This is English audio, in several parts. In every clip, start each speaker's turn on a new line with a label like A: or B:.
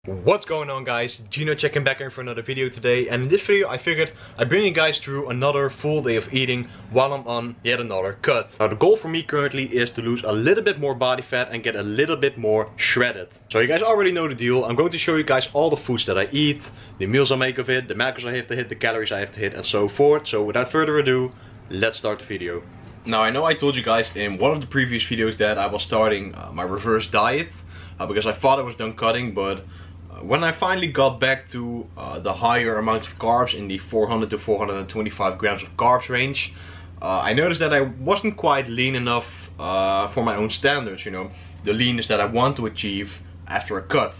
A: What's going on, guys? Gino checking back in for another video today, and in this video I figured I'd bring you guys through another full day of eating while I'm on yet another cut. Now the goal for me currently is to lose a little bit more body fat and get a little bit more shredded. So you guys already know the deal. I'm going to show you guys all the foods that I eat, the meals I make of it, the macros I have to hit, the calories I have to hit, and so forth. So without further ado, let's start the video. Now I know I told you guys in one of the previous videos that I was starting my reverse diet because I thought I was done cutting, but when I finally got back to the higher amounts of carbs in the 400 to 425 grams of carbs range, I noticed that I wasn't quite lean enough for my own standards, you know, the leanness that I want to achieve after a cut.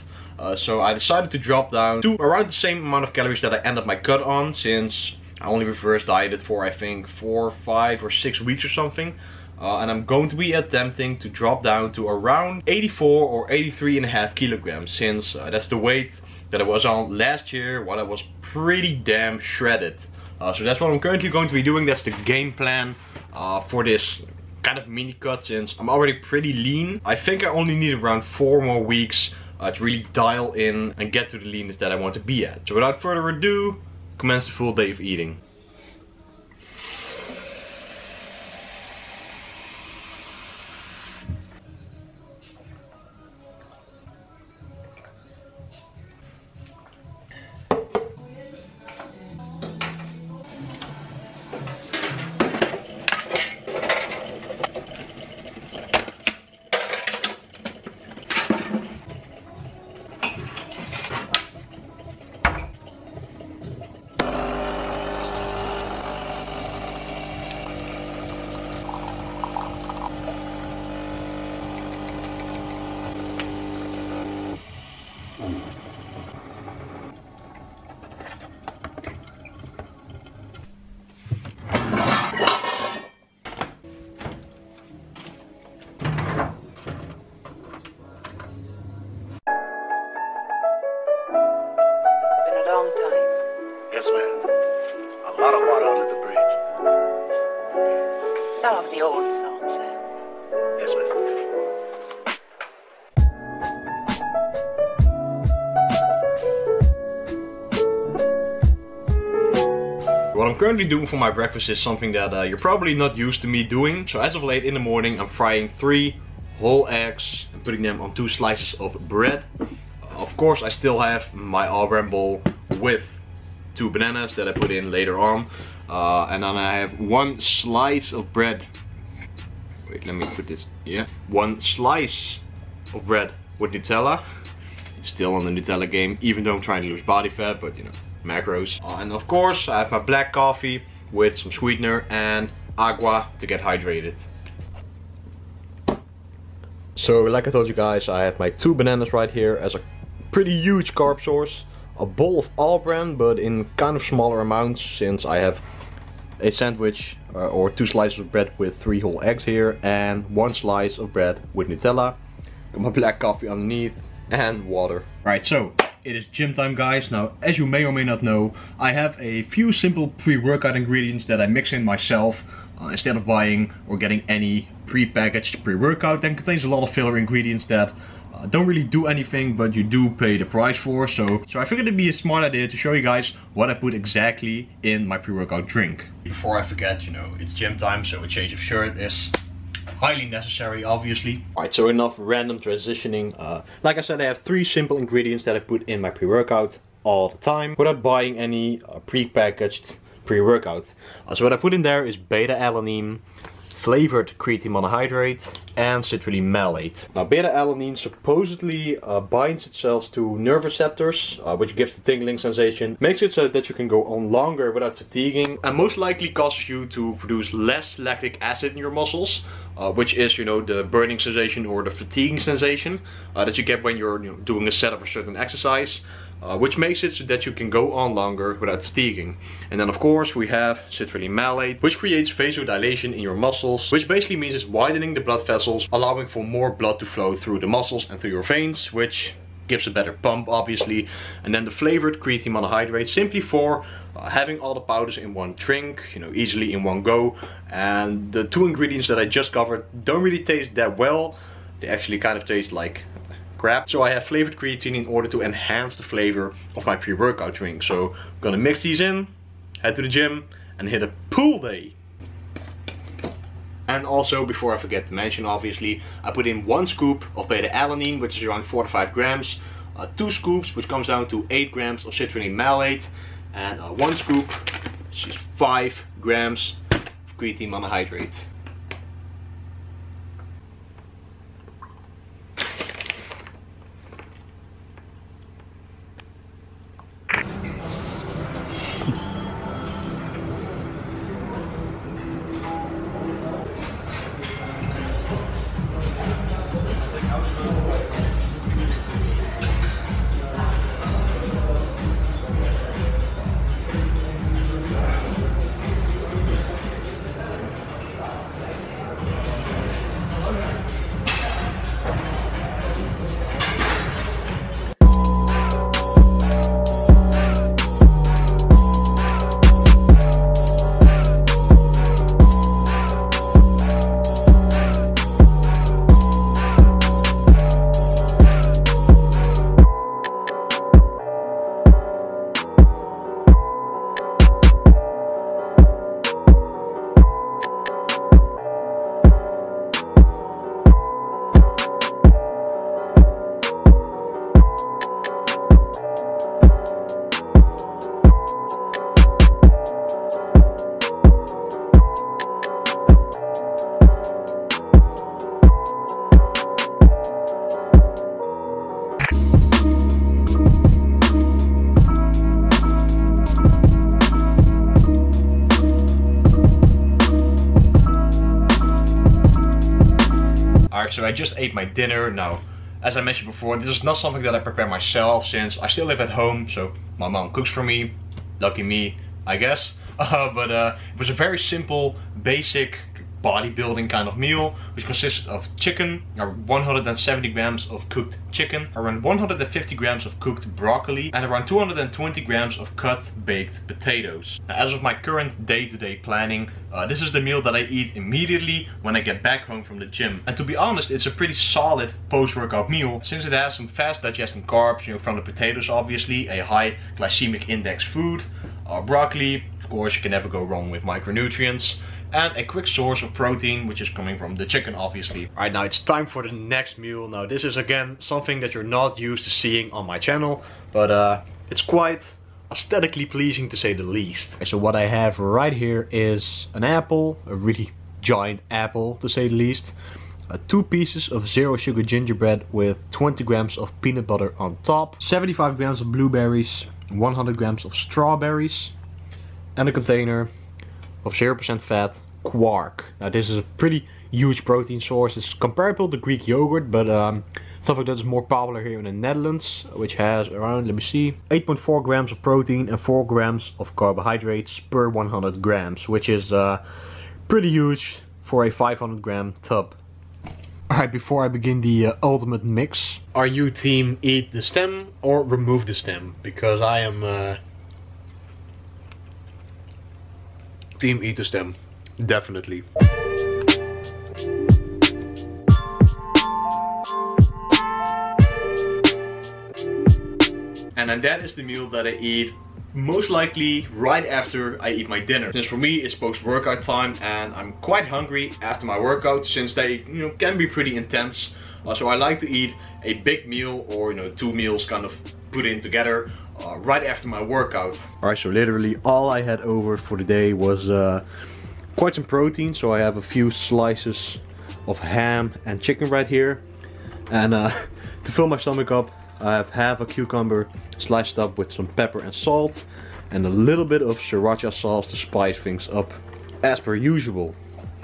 A: So I decided to drop down to around the same amount of calories that I ended my cut on, since I only reverse dieted for I think 4, 5 or 6 weeks or something. And I'm going to be attempting to drop down to around 84 or 83.5 kilograms, since that's the weight that I was on last year while I was pretty damn shredded. So that's what I'm currently going to be doing. That's the game plan for this kind of mini cut, since I'm already pretty lean. I think I only need around 4 more weeks to really dial in and get to the leanness that I want to be at. So without further ado, commence the full day of eating.
B: Yes, ma'am. A lot of water under the bridge.
C: Some of the old songs, sir.
B: Yes, ma'am.
A: What I'm currently doing for my breakfast is something that you're probably not used to me doing. So as of late in the morning, I'm frying 3 whole eggs and putting them on 2 slices of bread. Of course, I still have my all-bran bowl with 2 bananas that I put in later on, and then I have 1 slice of bread. Wait, let me put this. Yeah, 1 slice of bread with Nutella. Still on the Nutella game, even though I'm trying to lose body fat, but you know, macros. And of course, I have my black coffee with some sweetener and agua to get hydrated. So, like I told you guys, I have my 2 bananas right here as a pretty huge carb source. A bowl of all-bran, but in kind of smaller amounts, since I have a sandwich or 2 slices of bread with 3 whole eggs here, and 1 slice of bread with Nutella. Got my black coffee underneath and water. Right, so it is gym time, guys. Now, as you may or may not know, I have a few simple pre-workout ingredients that I mix in myself instead of buying or getting any pre-packaged pre-workout that contains a lot of filler ingredients that don't really do anything, but you do pay the price for. So I figured it'd be a smart idea to show you guys what I put exactly in my pre-workout drink. Before I forget, you know, it's gym time, so a change of shirt is highly necessary, obviously. Alright, so enough random transitioning. Like I said, I have 3 simple ingredients that I put in my pre-workout all the time without buying any pre-packaged pre-workout. So what I put in there is beta-alanine, flavored creatine monohydrate, and citrulline malate. Now, beta-alanine supposedly binds itself to nerve receptors, which gives the tingling sensation, makes it so that you can go on longer without fatiguing, and most likely causes you to produce less lactic acid in your muscles, which is, you know, the burning sensation or the fatiguing sensation that you get when you're, you know, doing a set of a certain exercise. Which makes it so that you can go on longer without fatiguing. And then of course we have citrulline malate, which creates vasodilation in your muscles, which basically means it's widening the blood vessels, allowing for more blood to flow through the muscles and through your veins, which gives a better pump, obviously. And then the flavored creatine monohydrate, simply for having all the powders in one drink, you know, easily in one go. And the 2 ingredients that I just covered don't really taste that well. They actually kind of taste like crap. So I have flavored creatine in order to enhance the flavor of my pre-workout drink. So I'm gonna mix these in, head to the gym and hit a pool day. And also, before I forget to mention, obviously, I put in 1 scoop of beta-alanine, which is around 4 to 5 grams, 2 scoops, which comes down to 8 grams of citrulline malate, and 1 scoop, which is 5 grams of creatine monohydrate. So I just ate my dinner. Now, as I mentioned before, this is not something that I prepare myself since I still live at home, so my mom cooks for me. Lucky me, I guess. But it was a very simple, basic bodybuilding kind of meal, which consisted of chicken, 170 grams of cooked chicken, around 150 grams of cooked broccoli, and around 220 grams of cut baked potatoes. Now, as of my current day-to-day planning, this is the meal that I eat immediately when I get back home from the gym. And to be honest, it's a pretty solid post-workout meal, since it has some fast digesting carbs, you know, from the potatoes obviously, a high glycemic index food, broccoli, of course you can never go wrong with micronutrients, and a quick source of protein, which is coming from the chicken obviously. Alright, now it's time for the next meal. Now this is again something that you're not used to seeing on my channel, but it's quite aesthetically pleasing to say the least. So what I have right here is an apple, a really giant apple to say the least, 2 pieces of 0 sugar gingerbread with 20 grams of peanut butter on top, 75 grams of blueberries, 100 grams of strawberries, and a container of 0% fat quark. Now this is a pretty huge protein source. It's comparable to Greek yogurt, but something that is more popular here in the Netherlands, which has around, let me see, 8.4 grams of protein and 4 grams of carbohydrates per 100 grams, which is pretty huge for a 500 gram tub. Alright, before I begin the ultimate mix, are you team eat the stem or remove the stem? Because I am team eat the stem, definitely. And that is the meal that I eat most likely right after I eat my dinner. Since for me it's post-workout time and I'm quite hungry after my workout, since they can be pretty intense. So I like to eat a big meal or 2 meals kind of put in together right after my workout. Alright, so literally all I had over for the day was quite some protein. So I have a few slices of ham and chicken right here. And to fill my stomach up, I have half a cucumber sliced up with some pepper and salt, and a little bit of sriracha sauce to spice things up as per usual.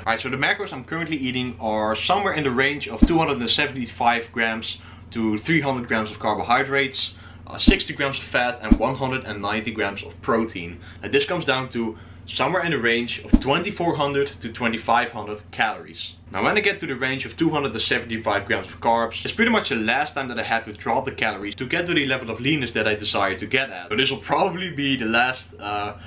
A: Alright, so the macros I'm currently eating are somewhere in the range of 275 grams to 300 grams of carbohydrates, 60 grams of fat and 190 grams of protein. And this comes down to somewhere in the range of 2400 to 2500 calories. Now when I get to the range of 275 grams of carbs, it's pretty much the last time that I have to drop the calories to get to the level of leanness that I desire to get at. So this will probably be the last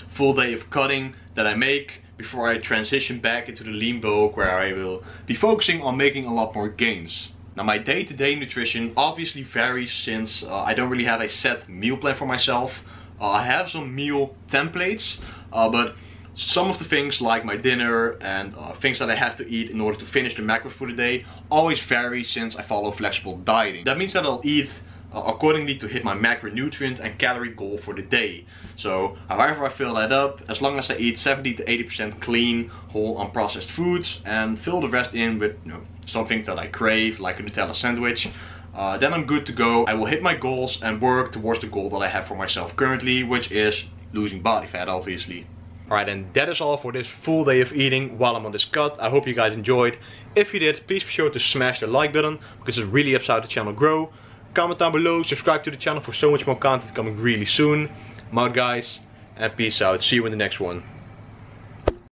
A: full day of cutting that I make before I transition back into the lean bulk, where I will be focusing on making a lot more gains. Now my day-to-day nutrition obviously varies since I don't really have a set meal plan for myself. I have some meal templates, but some of the things like my dinner and things that I have to eat in order to finish the macros for the day always vary since I follow flexible dieting. That means that I'll eat accordingly to hit my macronutrient and calorie goal for the day. So however I fill that up, as long as I eat 70 to 80% clean, whole, unprocessed foods and fill the rest in with something that I crave, like a Nutella sandwich, then I'm good to go. I will hit my goals and work towards the goal that I have for myself currently, which is losing body fat, obviously. Alright, and that is all for this full day of eating while I'm on this cut. I hope you guys enjoyed. If you did, please be sure to smash the like button, because it really helps out the channel grow. Comment down below, subscribe to the channel for so much more content coming really soon. I'm out guys, and peace out. See you in the next one.